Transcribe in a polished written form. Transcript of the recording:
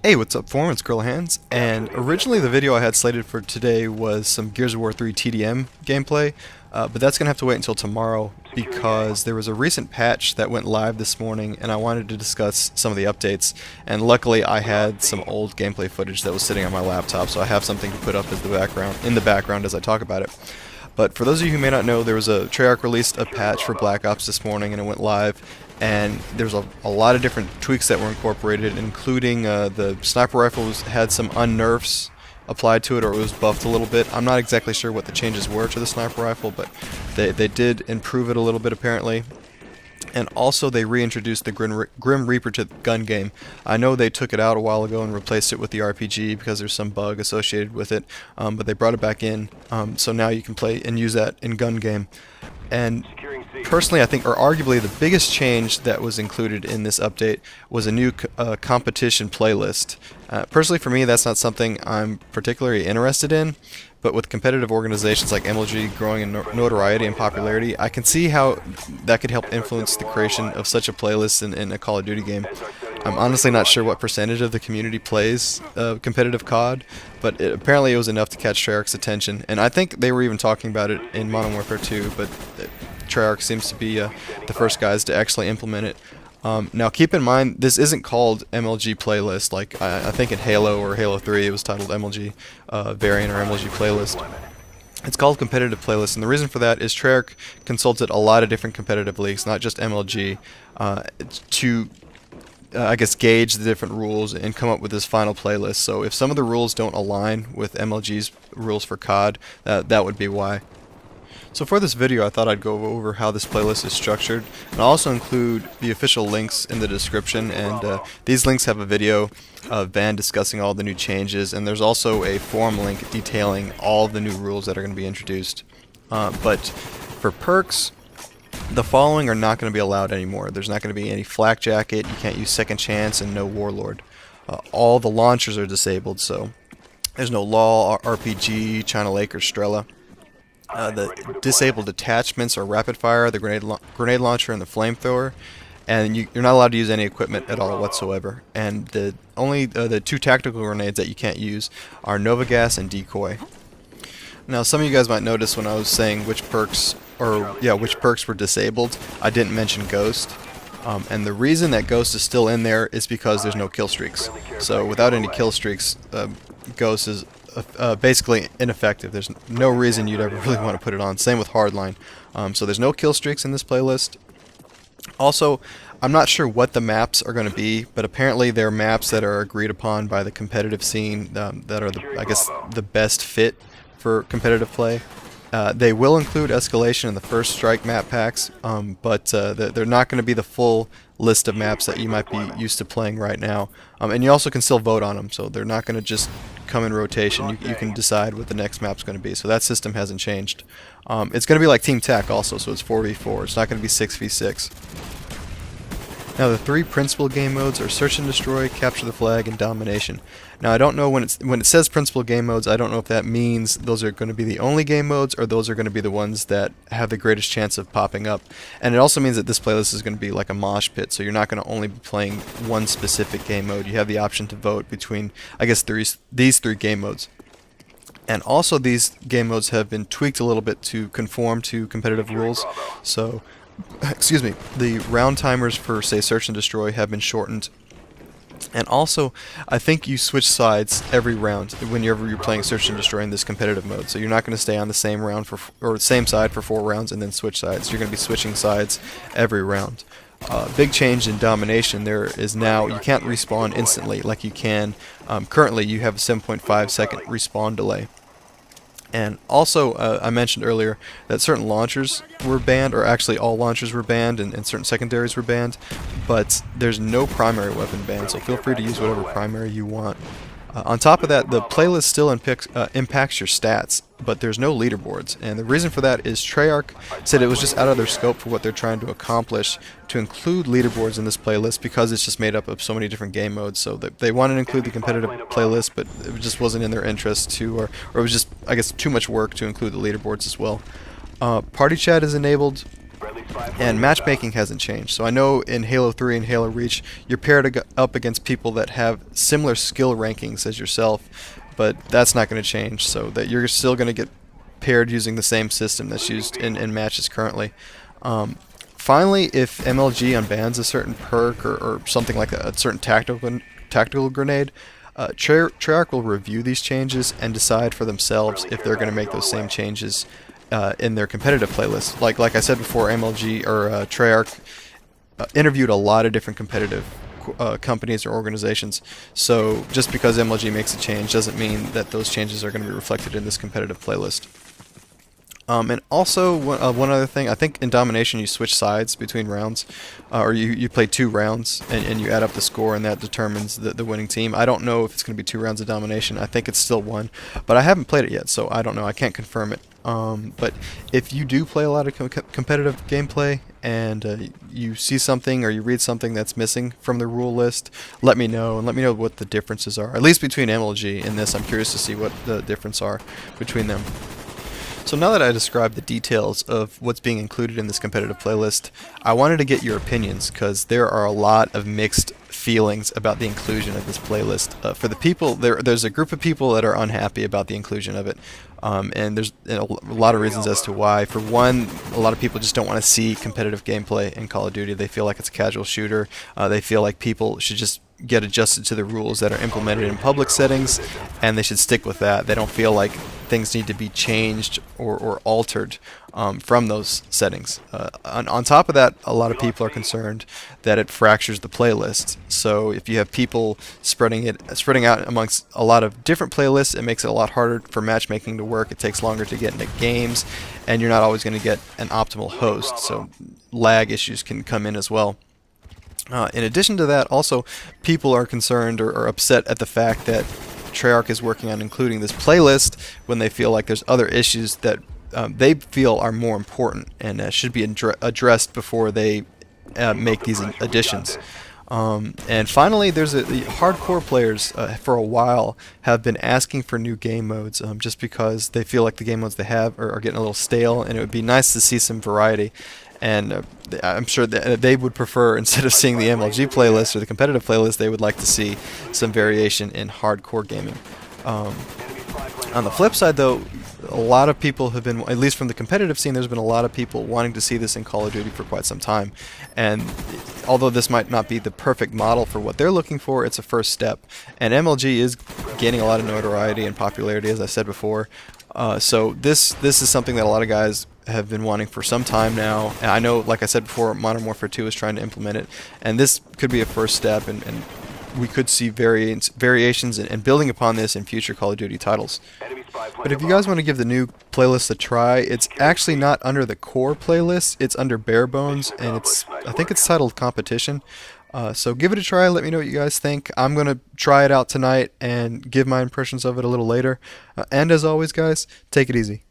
Hey, what's up, forum? It's Girl Hands, and originally the video I had slated for today was some Gears of War 3 TDM gameplay, but that's going to have to wait until tomorrow because there was a recent patch that went live this morning and I wanted to discuss some of the updates, and luckily I had some old gameplay footage that was sitting on my laptop, so I have something to put up as in the background as I talk about it. But for those of you who may not know, there was Treyarch released a patch for Black Ops this morning and it went live, and there's a lot of different tweaks that were incorporated, including the sniper rifles had some unnerfs applied to it, or it was buffed a little bit. I'm not exactly sure what the changes were to the sniper rifle, but they did improve it a little bit apparently. And also they reintroduced the Grim Reaper to the gun game. I know they took it out a while ago and replaced it with the RPG because there's some bug associated with it, but they brought it back in, so now you can play and use that in gun game. And personally, I think, or arguably, the biggest change that was included in this update was a new competition playlist. Personally, for me, that's not something I'm particularly interested in, but with competitive organizations like MLG growing in notoriety and popularity, I can see how that could help influence the creation of such a playlist in a Call of Duty game. I'm honestly not sure what percentage of the community plays competitive COD, but apparently it was enough to catch Treyarch's attention, and I think they were even talking about it in Modern Warfare 2, but Treyarch seems to be the first guys to actually implement it. Now keep in mind, this isn't called MLG playlist, like I think in Halo or Halo 3 it was titled MLG variant or MLG playlist. It's called competitive playlist, and the reason for that is Treyarch consulted a lot of different competitive leagues, not just MLG, to I guess gauge the different rules and come up with this final playlist. So if some of the rules don't align with MLG's rules for COD, that would be why. So for this video I thought I'd go over how this playlist is structured, and I'll also include the official links in the description, and these links have a video of Van discussing all the new changes, and there's also a forum link detailing all the new rules that are going to be introduced. But for perks, the following are not going to be allowed anymore. There's not going to be any flak jacket, you can't use second chance, and no warlord. All the launchers are disabled, so there's no LOL, RPG, China Lake, or Strela. The disabled attachments are rapid fire, the grenade launcher, and the flamethrower, and you're not allowed to use any equipment at all whatsoever. And the two tactical grenades that you can't use are Nova Gas and Decoy. Now some of you guys might notice when I was saying which perks were disabled, I didn't mention Ghost. And the reason that Ghost is still in there is because there's no kill streaks. So without any kill streaks, Ghost is basically ineffective. There's no reason you'd ever really want to put it on. Same with Hardline. So there's no kill streaks in this playlist. Also, I'm not sure what the maps are going to be, but apparently they're maps that are agreed upon by the competitive scene that are, I guess, the best fit for competitive play. They will include escalation in the first strike map packs, but they're not going to be the full list of maps that you might be used to playing right now. And you also can still vote on them, so they're not going to just come in rotation. You can decide what the next map's going to be, so that system hasn't changed. It's going to be like Team Tech also, so it's 4v4. It's not going to be 6v6. Now the three principal game modes are Search and Destroy, Capture the Flag, and Domination. Now I don't know when it says principal game modes, I don't know if that means those are going to be the only game modes or those are going to be the ones that have the greatest chance of popping up. And it also means that this playlist is going to be like a mosh pit, so you're not going to only be playing one specific game mode. You have the option to vote between, I guess, these three game modes. And also these game modes have been tweaked a little bit to conform to competitive rules. So excuse me, the round timers for, say, Search and Destroy have been shortened. And also, I think you switch sides every round whenever you're playing Search and Destroy in this competitive mode. So you're not going to stay on the same round or same side for 4 rounds and then switch sides. You're going to be switching sides every round. Big change in Domination. There is now, you can't respawn instantly like you can. Currently, you have a 7.5 second respawn delay. And also, I mentioned earlier that certain launchers were banned, or actually all launchers were banned, and certain secondaries were banned, but there's no primary weapon ban, so feel free to use whatever primary you want. On top of that, the playlist still impacts your stats, but there's no leaderboards, and the reason for that is Treyarch said it was just out of their scope for what they're trying to accomplish to include leaderboards in this playlist because it's just made up of so many different game modes. So they wanted to include the competitive playlist, but it just wasn't in their interest to, or it was just, I guess, too much work to include the leaderboards as well. Party chat is enabled. And matchmaking hasn't changed. So I know in Halo 3 and Halo Reach, you're paired up against people that have similar skill rankings as yourself, but that's not going to change. So that you're still going to get paired using the same system that's used in matches currently. Finally, if MLG unbans a certain perk or something like a certain tactical grenade, Treyarch will review these changes and decide for themselves if they're going to make those same changes in their competitive playlist. Like I said before, MLG or Treyarch interviewed a lot of different competitive companies or organizations. So just because MLG makes a change doesn't mean that those changes are going to be reflected in this competitive playlist. And also, one other thing, I think in Domination you switch sides between rounds, or you play 2 rounds, and you add up the score, and that determines the winning team. I don't know if it's going to be 2 rounds of Domination. I think it's still 1, but I haven't played it yet, so I don't know. I can't confirm it. But if you do play a lot of competitive gameplay, and you see something or you read something that's missing from the rule list, let me know, and let me know what the differences are. At least between MLG and this, I'm curious to see what the difference are between them. So now that I described the details of what's being included in this competitive playlist, I wanted to get your opinions, because there are a lot of mixed feelings about the inclusion of this playlist. For the people, there's a group of people that are unhappy about the inclusion of it, and there's a lot of reasons as to why. For one, a lot of people just don't want to see competitive gameplay in Call of Duty. They feel like it's a casual shooter. They feel like people should just get adjusted to the rules that are implemented in public settings, and they should stick with that. They don't feel like things need to be changed or altered from those settings. On top of that, a lot of people are concerned that it fractures the playlist. So if you have people spreading out amongst a lot of different playlists, it makes it a lot harder for matchmaking to work. It takes longer to get into games, and you're not always going to get an optimal host. So lag issues can come in as well. In addition to that, also, people are concerned or upset at the fact that Treyarch is working on including this playlist when they feel like there's other issues that they feel are more important and should be addressed before they make these additions. And finally, the hardcore players for a while have been asking for new game modes, just because they feel like the game modes they have are getting a little stale, and it would be nice to see some variety. And I'm sure that they would prefer, instead of seeing the MLG playlist or the competitive playlist, they would like to see some variation in hardcore gaming. On the flip side, though, a lot of people have been, at least from the competitive scene, there's been a lot of people wanting to see this in Call of Duty for quite some time. And although this might not be the perfect model for what they're looking for, it's a first step. And MLG is gaining a lot of notoriety and popularity, as I said before. So this is something that a lot of guys have been wanting for some time now. And I know, like I said before, Modern Warfare 2 is trying to implement it, and this could be a first step, and we could see variations and building upon this in future Call of Duty titles. But if you guys want to give the new playlist a try, it's actually not under the core playlist, it's under Bare Bones, and I think it's titled Competition. So give it a try, let me know what you guys think. I'm going to try it out tonight and give my impressions of it a little later. And as always, guys, take it easy.